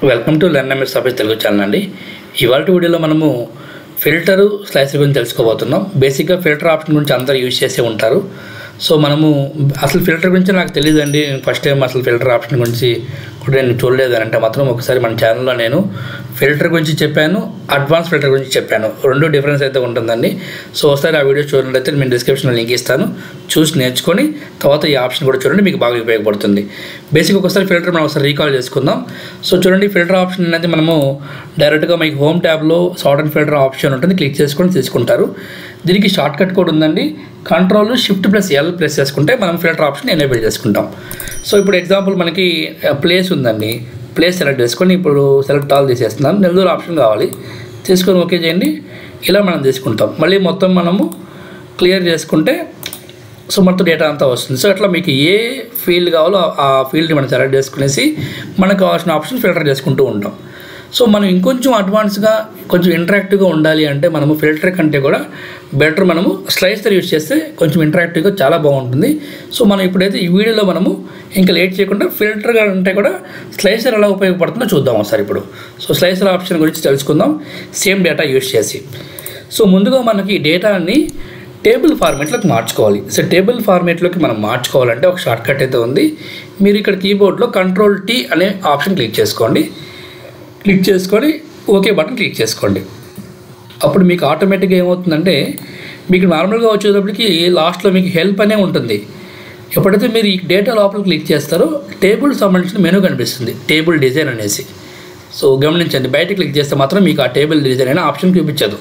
Welcome to learn MS office Telugu channel అండి. ఇవాళ వీడియోలో మనము ఫిల్టరు స్లైసర్ గురించి తెలుసుకోబోతున్నాం. బేసిక్గా ఫిల్టర్ ఆప్షన్ గురించి అందరూ యూజ్ చేసే ఉంటారు. సో మనము అసలు ఫిల్టర్ గురించి నాకు తెలియదండి, ఫస్ట్ టైం అసలు ఫిల్టర్ ఆప్షన్ గురించి కూడా నేను చూడలేదు అని అంటే మాత్రం ఒకసారి మన ఛానల్లో నేను ఫిల్టర్ గురించి చెప్పాను, అడ్వాన్స్ ఫిల్టర్ గురించి చెప్పాను. రెండు డిఫరెన్స్ అయితే ఉంటుందండి. సో ఒకసారి ఆ వీడియో చూడనట్లయితే నేను డిస్క్రిప్షన్లో లింక్ ఇస్తాను, చూసి నేర్చుకొని తర్వాత ఈ ఆప్షన్ కూడా చూడండి, మీకు బాగా ఉపయోగపడుతుంది. బేసిక్ ఒకసారి ఫిల్టర్ మనం ఒకసారి రీకాల్ చేసుకుందాం. సో చూడండి, ఫిల్టర్ ఆప్షన్ అనేది మనము డైరెక్ట్గా మీకు హోమ్ ట్యాబ్లో సార్ట్ అండ్ ఫిల్టర్ ఆప్షన్ ఉంటుంది, క్లిక్ చేసుకొని తీసుకుంటారు. దీనికి షార్ట్ కట్ కూడా ఉందండి, కంట్రోల్ Shift+L ప్రెస్ చేసుకుంటే మనం ఫిల్టర్ ఆప్షన్ ఎనేబుల్ చేసుకుంటాం. సో ఇప్పుడు ఎగ్జాంపుల్ మనకి ప్లేస్ ఉందండి, ప్లేస్ సెలెక్ట్ చేసుకొని ఇప్పుడు సెలెక్ట్ ఆల్ తీసేస్తున్నాను. నెల్లూరు ఆప్షన్ కావాలి, తీసుకొని ఓకే చేయండి. ఇలా మనం తీసుకుంటాం. మళ్ళీ మొత్తం మనము క్లియర్ చేసుకుంటే సో మొత్తం డేటా అంతా వస్తుంది. సో అట్లా మీకు ఏ ఫీల్డ్ కావాలో ఆ ఫీల్డ్ని మనం సెలెక్ట్ చేసుకునేసి మనకు కావాల్సిన ఆప్షన్ ఫిల్టర్ చేసుకుంటూ ఉంటాం. సో మనం ఇంకొంచెం అడ్వాన్స్గా కొంచెం ఇంటరాక్టివ్గా ఉండాలి అంటే మనము ఫిల్టర్ కంటే కూడా బెటర్ మనము స్లైసర్ యూజ్ చేస్తే కొంచెం ఇంటరాక్టివ్గా చాలా బాగుంటుంది. సో మనం ఇప్పుడైతే ఈ వీడియోలో మనము ఇంకా లేట్ చేయకుండా ఫిల్టర్గా అంటే కూడా స్లైసర్ ఎలా ఉపయోగపడుతుందో చూద్దాం ఒకసారి. ఇప్పుడు సో స్లైసర్ ఆప్షన్ గురించి తెలుసుకుందాం, సేమ్ డేటా యూజ్ చేసి. సో ముందుగా మనకి డేటాని టేబుల్ ఫార్మేట్లోకి మార్చుకోవాలి. సో టేబుల్ ఫార్మేట్లోకి మనం మార్చుకోవాలంటే ఒక షార్ట్ కట్ అయితే ఉంది. మీరు ఇక్కడ కీబోర్డ్లో Ctrl+T అనే ఆప్షన్ క్లిక్ చేసుకోండి. క్లిక్ చేసుకొని ఓకే బటన్ క్లిక్ చేసుకోండి. అప్పుడు మీకు ఆటోమేటిక్గా ఏమవుతుందంటే మీకు నార్మల్గా వచ్చేటప్పటికి లాస్ట్లో మీకు హెల్ప్ అనే ఉంటుంది. ఎప్పుడైతే మీరు ఈ డేటా లోపల క్లిక్ చేస్తారో టేబుల్ సంబంధించిన మెనూ కనిపిస్తుంది, టేబుల్ డిజైన్ అనేసి. సో గమనించండి, బయట క్లిక్ చేస్తే మాత్రం మీకు ఆ టేబుల్ డిజైన్ అనే ఆప్షన్ చూపించదు.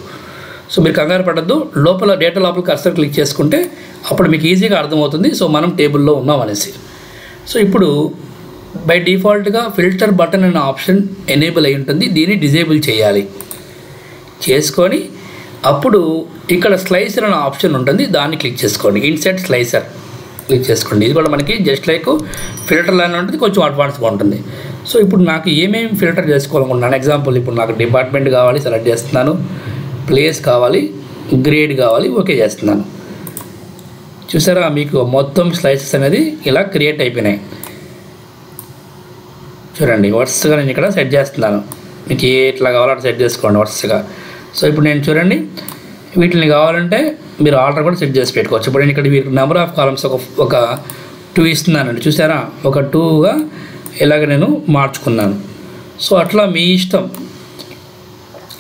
సో మీరు కంగారు పడద్దు, లోపల డేటా లోపల కర్సర్ క్లిక్ చేసుకుంటే అప్పుడు మీకు ఈజీగా అర్థమవుతుంది సో మనం టేబుల్లో ఉన్నాం అనేసి. సో ఇప్పుడు బై డిఫాల్ట్గా ఫిల్టర్ బటన్ అనే ఆప్షన్ ఎనేబుల్ అయి ఉంటుంది, దీన్ని డిజేబుల్ చేయాలి. చేసుకొని అప్పుడు ఇక్కడ స్లైసర్ అనే ఆప్షన్ ఉంటుంది, దాన్ని క్లిక్ చేసుకోండి. ఇన్సెట్ స్లైసర్ క్లిక్ చేసుకోండి. ఇది కూడా మనకి జస్ట్ లైక్ ఫిల్టర్ లానే ఉంటుంది, కొంచెం అడ్వాన్స్గా ఉంటుంది. సో ఇప్పుడు నాకు ఏమేమి ఫిల్టర్ చేసుకోవాలనుకుంటున్నాను, ఎగ్జాంపుల్ ఇప్పుడు నాకు డిపార్ట్మెంట్ కావాలి, సెలెక్ట్ చేస్తున్నాను. ప్లేస్ కావాలి, గ్రేడ్ కావాలి, ఓకే చేస్తున్నాను. చూసారా, మీకు మొత్తం స్లైసెస్ అనేది ఇలా క్రియేట్ అయిపోయినాయి. చూడండి, వరుసగా నేను ఇక్కడ సెట్ చేస్తున్నాను. మీకు ఏ ఇట్లా కావాలో అట్లా సెట్ చేసుకోండి వరుసగా. సో ఇప్పుడు నేను చూడండి, వీటిని కావాలంటే మీరు ఆర్డర్ కూడా సెట్ చేసి పెట్టుకోవచ్చు. ఇప్పుడు నేను ఇక్కడ వీరికి నెంబర్ ఆఫ్ కాలమ్స్ ఒక 2 ఇస్తున్నానండి. చూసారా, ఒక 2గా ఇలాగ నేను మార్చుకున్నాను. సో అట్లా మీ ఇష్టం.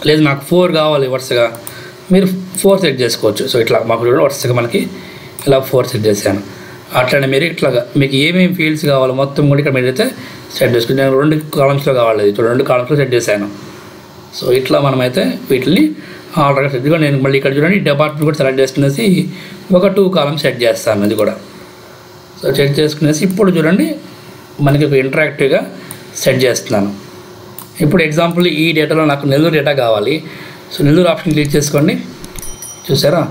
లేదు నాకు 4 కావాలి వరుసగా, మీరు 4 సెట్ చేసుకోవచ్చు. సో ఇట్లా మాకు చూడండి వరుసగా మనకి ఇలా 4 సెట్ చేశాను. అట్లనే మీరు ఇట్లాగా మీకు ఏమేమి ఫీల్డ్స్ కావాలో మొత్తం కూడా ఇక్కడ మీరైతే సెట్ చేసుకుని నేను 2 కాలమ్స్లో కావాలి, ఇప్పుడు 2 కాలమ్స్లో సెట్ చేశాను. సో ఇట్లా మనమైతే వీటిని ఆర్డర్గా సెట్ చేసుకొని నేను మళ్ళీ ఇక్కడ చూడండి డిపార్ట్మెంట్ కూడా సెలెక్ట్ చేసుకునేసి ఒక 2 కాలమ్స్ సెట్ చేస్తాను. అది కూడా సో సెట్ చేసుకునేసి ఇప్పుడు చూడండి మనకి ఒక ఇంటరాక్టివ్గా సెట్ చేస్తున్నాను. ఇప్పుడు ఎగ్జాంపుల్ ఈ డేటాలో నాకు నెల్లూరు డేటా కావాలి. సో నెల్లూరు ఆప్షన్ క్లిక్ చేసుకోండి. చూసారా,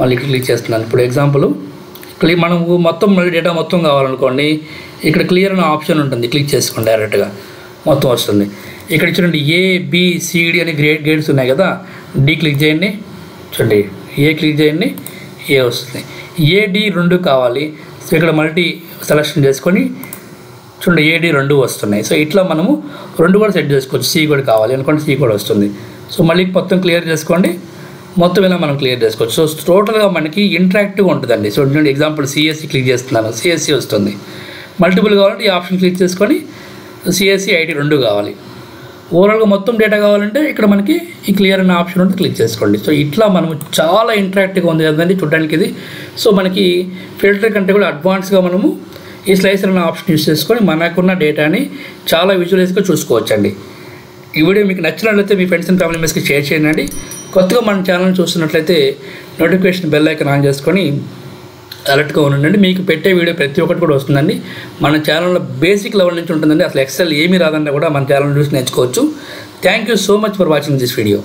మళ్ళీ క్లిక్ చేస్తున్నాను. ఇప్పుడు ఎగ్జాంపుల్ మనకు మొత్తం మళ్ళీ డేటా మొత్తం కావాలనుకోండి, ఇక్కడ క్లియర్ అనే ఆప్షన్ ఉంటుంది, క్లిక్ చేసుకోండి, డైరెక్ట్గా మొత్తం వస్తుంది. ఇక్కడ చూడండి ABCD అని గ్రేడ్స్ ఉన్నాయి కదా, D క్లిక్ చేయండి. చూడండి A క్లిక్ చేయండి, A వస్తుంది. AD 2 కావాలి. సో ఇక్కడ మల్టీ సెలెక్షన్ చేసుకొని చూడండి AD 2 వస్తున్నాయి. సో ఇట్లా మనము 2 కూడా సెట్ చేసుకోవచ్చు. C కూడా కావాలి అనుకోండి, C కూడా వస్తుంది. సో మళ్ళీ మొత్తం క్లియర్ చేసుకోండి, మొత్తం ఇలా మనం క్లియర్ చేసుకోవచ్చు. సో టోటల్గా మనకి ఇంటరాక్టివ్గా ఉంటుందండి. సో చూడండి ఎగ్జాంపుల్ CSC క్లిక్ చేస్తున్నాను, CSC వస్తుంది. మల్టిపుల్ కావాలంటే ఈ ఆప్షన్ క్లిక్ చేసుకొని CSC IT 2 కావాలి. ఓవరాల్గా మొత్తం డేటా కావాలంటే ఇక్కడ మనకి ఈ క్లియర్ అనే ఆప్షన్ ఉంటే క్లిక్ చేసుకోండి. సో ఇట్లా మనము చాలా ఇంటరాక్టివ్గా ఉంది కదండి చూడడానికి ఇది. సో మనకి ఫిల్టర్ కంటే కూడా అడ్వాన్స్గా మనము ఈ స్లైసర్ అనే ఆప్షన్ యూస్ చేసుకొని మనకున్న డేటాని చాలా విజువలైజ్గా చూసుకోవచ్చండి. ఈ వీడియో మీకు నచ్చినట్లయితే మీ ఫ్రెండ్స్ అండ్ ఫ్యామిలీ మెంబర్స్కి షేర్ చేయండి. కొత్తగా మన ఛానల్ చూస్తున్నట్లయితే నోటిఫికేషన్ బెల్ ఐకాన్ ఆన్ చేసుకొని అలర్ట్గా ఉండండి. మీకు పెట్టే వీడియో ప్రతి ఒక్కటి కూడా వస్తుందండి. మన ఛానల్లో బేసిక్ లెవెల్ నుంచి ఉంటుందండి. అసలు ఎక్సెల్ ఏమీ రాదన్నా కూడా మన ఛానల్ చూసి నేర్చుకోవచ్చు. Thank you so much for watching this video.